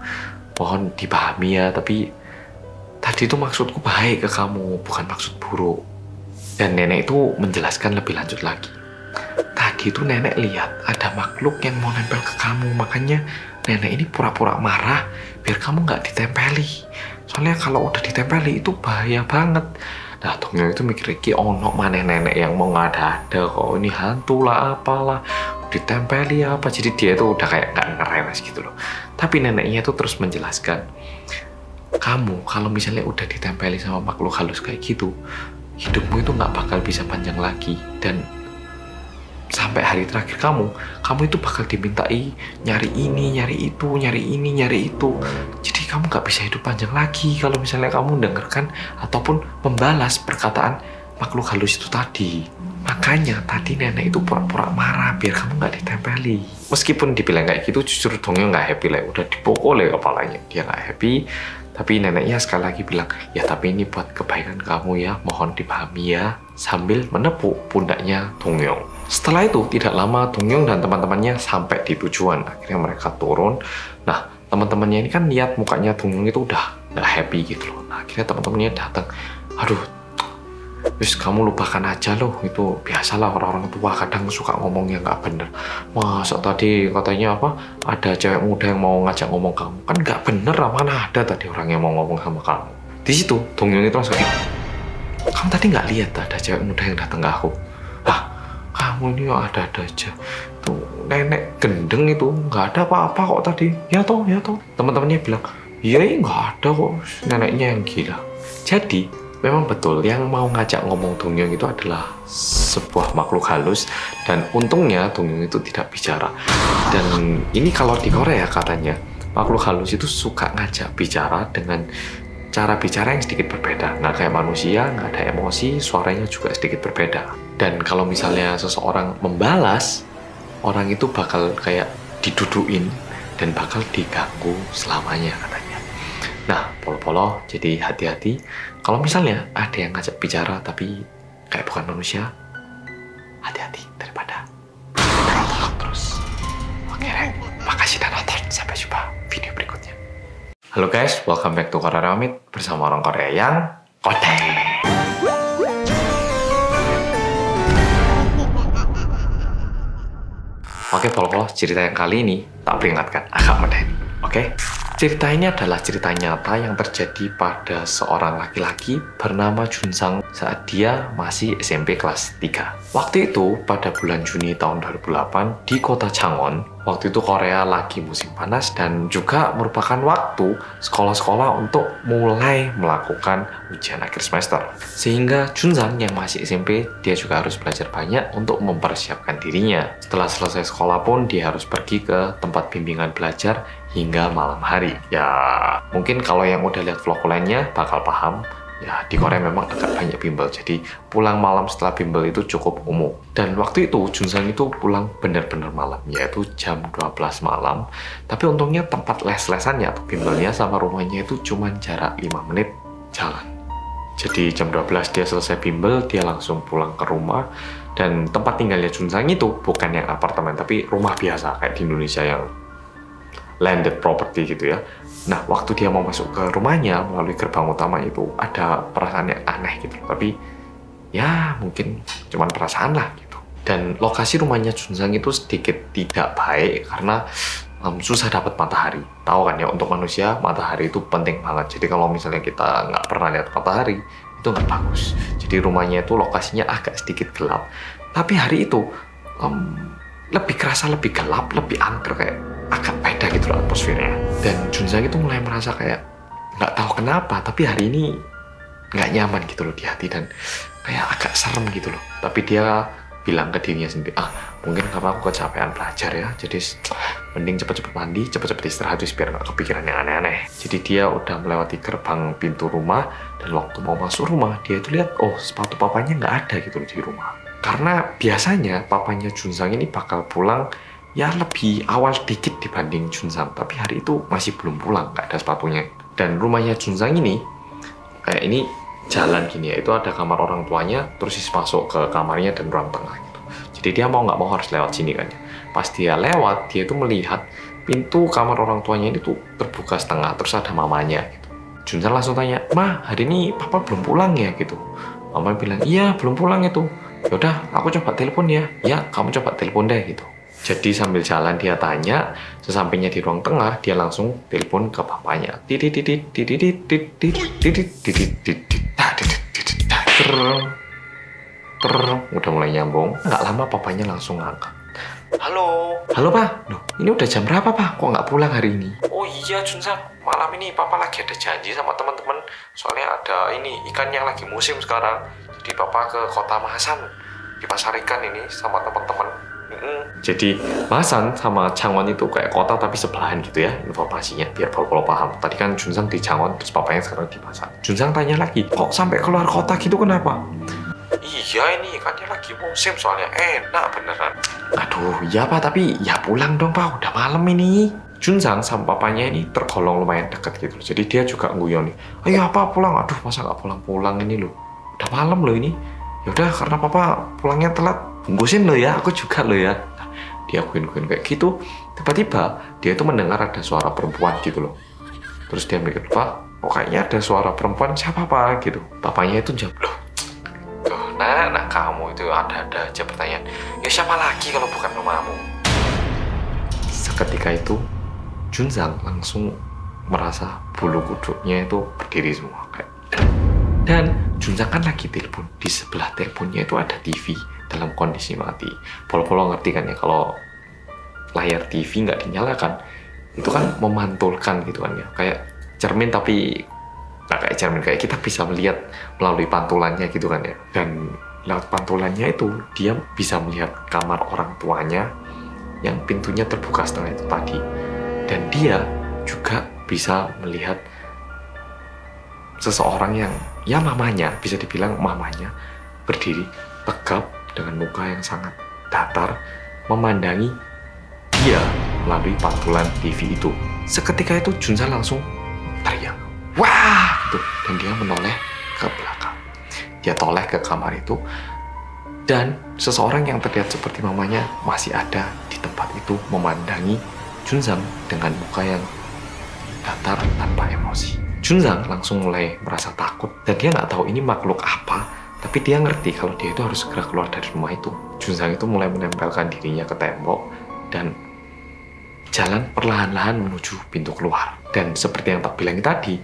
Mohon dipahami ya, tapi tadi itu maksudku baik ke kamu, bukan maksud buruk. Dan nenek itu menjelaskan lebih lanjut lagi. Tadi itu nenek lihat ada makhluk yang mau nempel ke kamu, makanya nenek ini pura-pura marah biar kamu nggak ditempeli. Soalnya kalau udah ditempeli itu bahaya banget. Nah, Dongyong itu mikir, ono mana nenek yang mau ngada-ada kok, ini hantu lah apalah, ditempeli apa. Jadi dia itu udah kayak nggak ngeremes gitu loh. Tapi neneknya itu terus menjelaskan, kamu kalau misalnya udah ditempeli sama makhluk halus kayak gitu, hidupmu itu nggak bakal bisa panjang lagi. Dan sampai hari terakhir kamu itu bakal dimintai nyari ini, nyari itu, nyari ini, nyari itu. Jadi kamu nggak bisa hidup panjang lagi kalau misalnya kamu dengarkan ataupun membalas perkataan makhluk halus itu tadi. Makanya tadi nenek itu pura-pura marah biar kamu nggak ditempeli. Meskipun dibilang kayak gitu, jujur Dongyong nggak happy lah. Udah dipukul ya kepalanya, dia nggak happy. Tapi neneknya sekali lagi bilang, ya tapi ini buat kebaikan kamu ya, mohon dipahami ya. Sambil menepuk pundaknya Dongyong. Setelah itu tidak lama Dongyong dan teman-temannya sampai di tujuan. Akhirnya mereka turun. Nah teman-temannya ini kan lihat mukanya Dongyong itu udah nggak happy gitu loh. Nah akhirnya teman-temannya datang, aduh wis kamu lupakan aja loh, itu biasalah orang-orang tua kadang suka ngomong yang nggak bener. Masa tadi katanya apa, ada cewek muda yang mau ngajak ngomong kamu, kan nggak bener lah, mana ada tadi orang yang mau ngomong sama kamu. Di situ Dongyong itu langsung, kamu tadi nggak lihat ada cewek muda yang datang ke aku? Kamu ini ada-ada aja. Tuh nenek gendeng itu nggak ada apa-apa kok tadi. Ya toh. Teman-temannya bilang, iya nggak ada kok, neneknya yang gila. Jadi memang betul yang mau ngajak ngomong Dongyong itu adalah sebuah makhluk halus, dan untungnya Dongyong itu tidak bicara. Dan ini kalau di Korea katanya makhluk halus itu suka ngajak bicara dengan cara bicara yang sedikit berbeda, nggak kayak manusia, nggak ada emosi, suaranya juga sedikit berbeda. Dan kalau misalnya seseorang membalas, orang itu bakal kayak diduduin dan bakal diganggu selamanya katanya. Nah, polo-polo, jadi hati-hati. Kalau misalnya ada yang ngajak bicara tapi kayak bukan manusia, hati-hati daripada tolong terus. Oke, makasih dan nonton. Sampai jumpa video berikutnya. Halo guys, welcome back to Korea Ramit bersama orang Korea yang kote. Oke, polo-polo, cerita yang kali ini tak peringatkan agak medeni. Oke? Cerita ini adalah cerita nyata yang terjadi pada seorang laki-laki bernama Junsang saat dia masih SMP kelas 3. Waktu itu, pada bulan Juni tahun 2008 di kota Changwon, waktu itu Korea lagi musim panas dan juga merupakan waktu sekolah-sekolah untuk mulai melakukan ujian akhir semester. Sehingga Junsang yang masih SMP, dia juga harus belajar banyak untuk mempersiapkan dirinya. Setelah selesai sekolah pun, dia harus pergi ke tempat bimbingan belajar hingga malam hari. Ya, mungkin kalau yang udah lihat vlog lainnya bakal paham Ya, di Korea memang agak banyak bimbel, jadi pulang malam setelah bimbel itu cukup umum. Dan waktu itu Junsang itu pulang benar-benar malam, yaitu jam 12 malam. Tapi untungnya tempat les-lesannya atau bimbelnya sama rumahnya itu cuma jarak 5 menit jalan. Jadi jam 12 dia selesai bimbel, dia langsung pulang ke rumah. Dan tempat tinggalnya Junsang itu bukan yang apartemen, tapi rumah biasa kayak di Indonesia yang landed property gitu ya. Nah, waktu dia mau masuk ke rumahnya melalui gerbang utama itu ada perasaan yang aneh gitu. Tapi ya mungkin cuman perasaan lah gitu. Dan lokasi rumahnya Junsang itu sedikit tidak baik karena susah dapat matahari. Tahu kan ya, untuk manusia matahari itu penting banget. Jadi kalau misalnya kita nggak pernah lihat matahari, itu nggak bagus. Jadi rumahnya itu lokasinya agak sedikit gelap. Tapi hari itu lebih kerasa lebih gelap, lebih angker, kayak agak beda gitu loh atmosfernya. Dan Junsang itu mulai merasa kayak nggak tahu kenapa, tapi hari ini nggak nyaman gitu loh di hati dan kayak agak serem gitu loh. Tapi dia bilang ke dirinya sendiri, mungkin karena aku kecapean belajar ya, jadi mending cepet-cepet mandi, cepet-cepet istirahat biar nggak kepikiran yang aneh-aneh. Jadi dia udah melewati gerbang pintu rumah dan waktu mau masuk rumah dia itu lihat, oh sepatu papanya nggak ada gitu loh di rumah. Karena biasanya papanya Junsang ini bakal pulang ya lebih awal dikit dibanding Junsang, tapi hari itu masih belum pulang, nggak ada sepatunya. Dan rumahnya Junsang ini kayak ini jalan gini ya, itu ada kamar orang tuanya, terus masuk ke kamarnya dan ruang tengah gitu. Jadi dia mau nggak mau harus lewat sini kan ya. Pas dia lewat, dia itu melihat pintu kamar orang tuanya ini tuh terbuka setengah, terus ada mamanya gitu. Junsang langsung tanya, "Ma, hari ini papa belum pulang ya?" gitu. Mama bilang, "Iya, belum pulang itu." "Yaudah, aku coba telepon ya." "Ya, kamu coba telepon deh." gitu. Jadi sambil jalan dia tanya, sesampainya di ruang tengah, dia langsung telepon ke bapaknya. Udah mulai nyambung. Nggak lama papanya langsung ngangkat. "Halo." "Halo, Pak. Loh, ini udah jam berapa, Pak? Kok nggak pulang hari ini?" "Oh iya, Junsang. Malam ini Papa lagi ada janji sama teman-teman. Soalnya ada ini, ikan yang lagi musim sekarang. Jadi Papa ke kota Masan, di pasar ikan ini sama teman-teman." Jadi Masan sama Changwon itu kayak kota tapi sebelahan gitu ya informasinya, biar Polo paham. Tadi kan Junsang di Changwon, terus papanya sekarang di Masan. Junsang tanya lagi, "Kok sampai keluar kota gitu, kenapa?" "Iya, ini ikannya lagi musim soalnya, enak beneran." "Aduh, iya Pak, tapi ya pulang dong Pak, udah malam ini." Junsang sama papanya ini tergolong lumayan dekat gitu. Jadi dia juga nguyon nih, "Ayo apa pulang?" "Aduh, masa nggak pulang-pulang ini loh, udah malam loh ini." "Yaudah, karena Papa pulangnya telat, bungkusin lo ya, aku juga lo ya." Nah, dia kuin-kuin kayak gitu. Tiba-tiba dia itu mendengar ada suara perempuan gitu loh. Terus dia mikir, "Pak, kok kayaknya ada suara perempuan, siapa Pak?" gitu. Papanya itu jawab, "Loh, tuh, nah kamu itu ada aja pertanyaan. Ya siapa lagi kalau bukan mamamu?" Seketika itu Junsang langsung merasa bulu kuduknya itu berdiri semua kayak. Dan Junsang kan lagi telepon, di sebelah teleponnya itu ada TV dalam kondisi mati. Polo-polo ngerti kan ya, kalau layar TV nggak dinyalakan, itu kan memantulkan gitu kan ya, kayak cermin tapi nggak kayak cermin, kayak kita bisa melihat melalui pantulannya gitu kan ya. Dan lewat pantulannya itu dia bisa melihat kamar orang tuanya yang pintunya terbuka setengah itu tadi. Dan dia juga bisa melihat seseorang yang ya mamanya, bisa dibilang mamanya, berdiri tegap dengan muka yang sangat datar memandangi dia melalui pantulan TV itu. Seketika itu Junsang langsung teriak, "Wah!" gitu. Dan dia menoleh ke belakang. Dia toleh ke kamar itu dan seseorang yang terlihat seperti mamanya masih ada di tempat itu memandangi Junsang dengan muka yang datar tanpa emosi. Junsang langsung mulai merasa takut dan dia nggak tahu ini makhluk apa, tapi dia ngerti kalau dia itu harus segera keluar dari rumah itu. Junsang itu mulai menempelkan dirinya ke tembok dan jalan perlahan-lahan menuju pintu keluar. Dan seperti yang tak bilang tadi,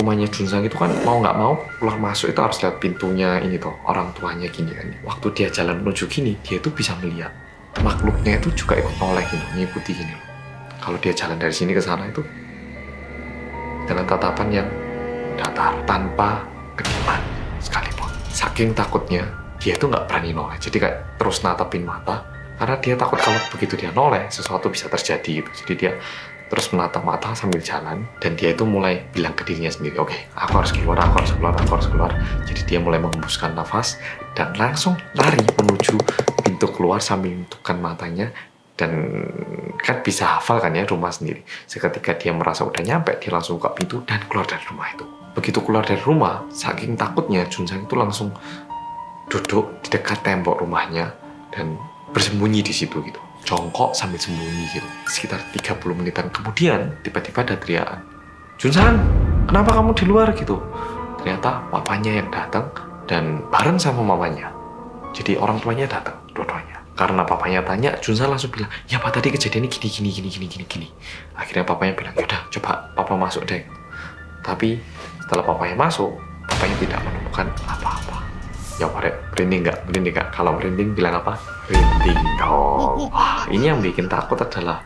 rumahnya Junsang itu kan mau nggak mau keluar masuk itu harus lihat pintunya ini tuh, orang tuanya gini kan. Waktu dia jalan menuju gini, dia itu bisa melihat makhluknya itu juga ikut noleh gitu, ngikuti gini loh. Kalau dia jalan dari sini ke sana itu dengan tatapan yang datar, tanpa kediaman sekalipun. Saking takutnya, dia itu nggak berani noleh. Jadi kayak terus natapin mata, karena dia takut kalau begitu dia noleh, sesuatu bisa terjadi gitu. Jadi dia terus menatap-mata sambil jalan, dan dia itu mulai bilang ke dirinya sendiri, oke, aku harus keluar, aku harus keluar, aku harus keluar. Jadi dia mulai menghembuskan nafas dan langsung lari menuju pintu keluar sambil menutupkan matanya. Dan kan bisa hafal kan ya rumah sendiri. Seketika dia merasa udah nyampe, dia langsung buka pintu dan keluar dari rumah itu. Begitu keluar dari rumah, saking takutnya Junsang itu langsung duduk di dekat tembok rumahnya dan bersembunyi di situ gitu, jongkok sambil sembunyi gitu. Sekitar 30 menitan kemudian tiba-tiba ada teriakan, Junsang, kenapa kamu di luar gitu? Ternyata papanya yang datang dan bareng sama mamanya. Jadi orang tuanya datang dua-duanya. Karena papanya tanya, Junsang langsung bilang, ya Pak, tadi kejadiannya gini. Akhirnya papanya bilang, yaudah coba papa masuk deh. Tapi setelah papanya masuk, papanya tidak menemukan apa-apa. Ya Pak, merinding nggak? Kalau merinding bilang apa? Merinding dong. Wah, ini yang bikin takut adalah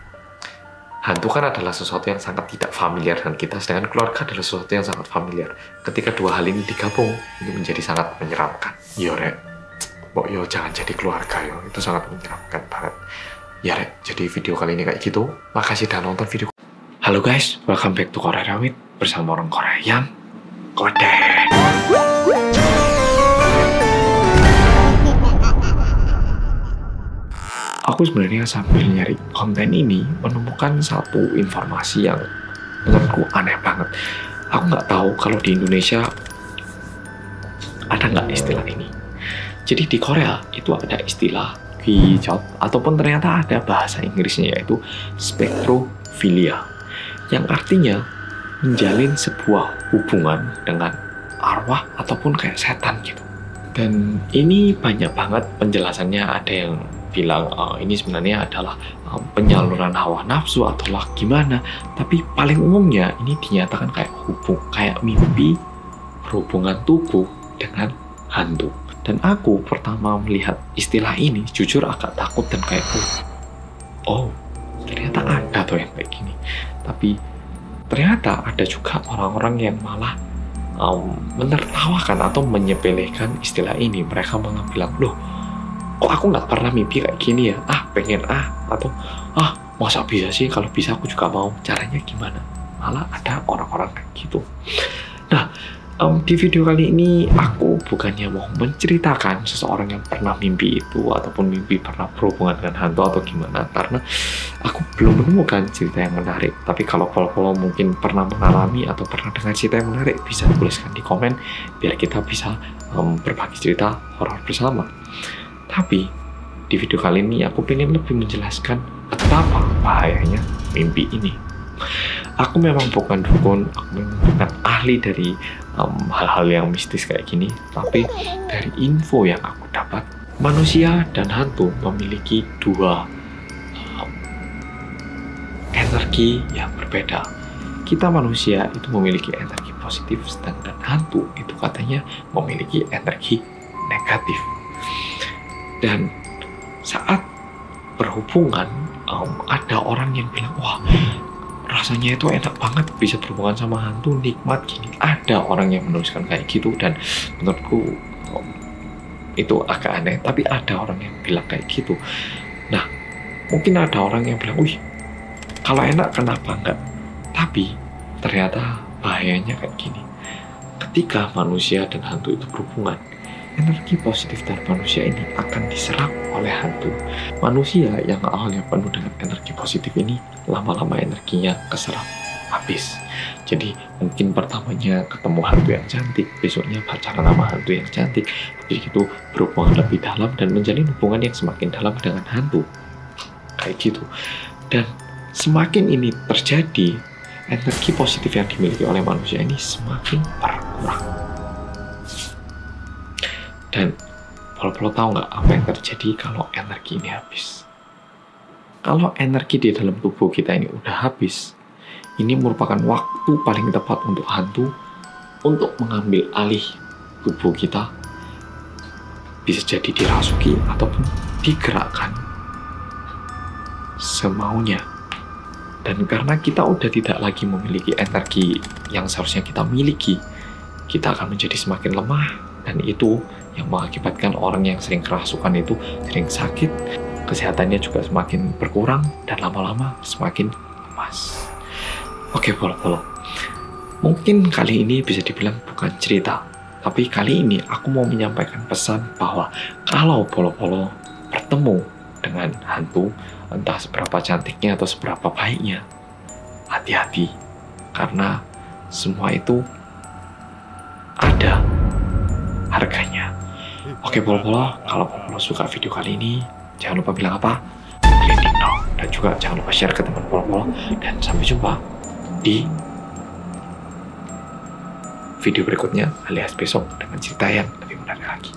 hantu kan adalah sesuatu yang sangat tidak familiar dengan kita, sedangkan keluarga adalah sesuatu yang sangat familiar. Ketika dua hal ini digabung, ini menjadi sangat menyeramkan. Yo Rek, yo jangan jadi keluarga yo, itu sangat menyeramkan banget. Ya Rek, jadi video kali ini kayak gitu. Makasih udah nonton video. Halo guys, welcome back to Korea Rawit bersama orang Korea yang kode. Aku sebenarnya sambil nyari konten ini menemukan satu informasi yang menurutku aneh banget. Aku nggak tahu kalau di Indonesia ada nggak istilah ini. Jadi di Korea itu ada istilah Gwijot, ataupun ternyata ada bahasa Inggrisnya yaitu spektrofilia, yang artinya menjalin sebuah hubungan dengan arwah ataupun kayak setan gitu. Dan ini banyak banget penjelasannya. Ada yang bilang ini sebenarnya adalah penyaluran hawa nafsu atau lah gimana, tapi paling umumnya ini dinyatakan kayak mimpi berhubungan tubuh dengan hantu. Dan aku pertama melihat istilah ini jujur agak takut dan kayak oh ternyata ada tuh yang kayak gini. Tapi ternyata ada juga orang-orang yang malah menertawakan atau menyepelekan istilah ini. Mereka bilang, loh kok aku nggak pernah mimpi kayak gini ya, pengen atau masa bisa sih, kalau bisa aku juga mau, caranya gimana. Malah ada orang-orang kayak gitu. Nah, di video kali ini aku bukannya mau menceritakan seseorang yang pernah mimpi itu ataupun mimpi pernah berhubungan dengan hantu atau gimana, karena aku belum menemukan cerita yang menarik. Tapi kalau mungkin pernah mengalami atau pernah dengar cerita yang menarik, bisa tuliskan di komen biar kita bisa berbagi cerita horor bersama. Tapi di video kali ini aku pengen lebih menjelaskan betapa bahayanya mimpi ini. Aku memang bukan dukun, aku memang bukan ahli dari hal-hal yang mistis kayak gini, tapi dari info yang aku dapat, manusia dan hantu memiliki dua energi yang berbeda. Kita manusia itu memiliki energi positif, sedangkan hantu itu katanya memiliki energi negatif. Dan saat berhubungan, ada orang yang bilang, wah rasanya itu enak banget bisa berhubungan sama hantu, nikmat gini. Ada orang yang menuliskan kayak gitu, dan menurutku itu agak aneh, tapi ada orang yang bilang kayak gitu. Nah, mungkin ada orang yang bilang, wih kalau enak kenapa enggak. Tapi ternyata bahayanya kayak gini. Ketika manusia dan hantu itu berhubungan, energi positif dari manusia ini akan diserap oleh hantu. Manusia yang awalnya penuh dengan energi positif ini, lama-lama energinya keserap habis. Jadi mungkin pertamanya ketemu hantu yang cantik, besoknya pacaran sama hantu yang cantik, begitu berhubungan lebih dalam dan menjalin hubungan yang semakin dalam dengan hantu. Kayak gitu. Dan semakin ini terjadi, energi positif yang dimiliki oleh manusia ini semakin berkurang. Dan kalau tahu nggak apa yang terjadi kalau energi ini habis? Kalau energi di dalam tubuh kita ini udah habis, ini merupakan waktu paling tepat untuk hantu untuk mengambil alih tubuh kita. Bisa jadi dirasuki ataupun digerakkan semaunya. Dan karena kita udah tidak lagi memiliki energi yang seharusnya kita miliki, kita akan menjadi semakin lemah, dan itu yang mengakibatkan orang yang sering kerasukan itu sering sakit, kesehatannya juga semakin berkurang, dan lama-lama semakin lemas. Oke, Polo-Polo. Mungkin kali ini bisa dibilang bukan cerita, tapi kali ini aku mau menyampaikan pesan bahwa kalau Polo-Polo bertemu dengan hantu, entah seberapa cantiknya atau seberapa baiknya, hati-hati, karena semua itu ada harganya. Oke, Polo-Polo, kalau Polo suka video kali ini, jangan lupa bilang apa? Klik dong, dan juga jangan lupa share ke teman Polo-Polo, dan sampai jumpa di video berikutnya alias besok dengan cerita yang lebih menarik lagi.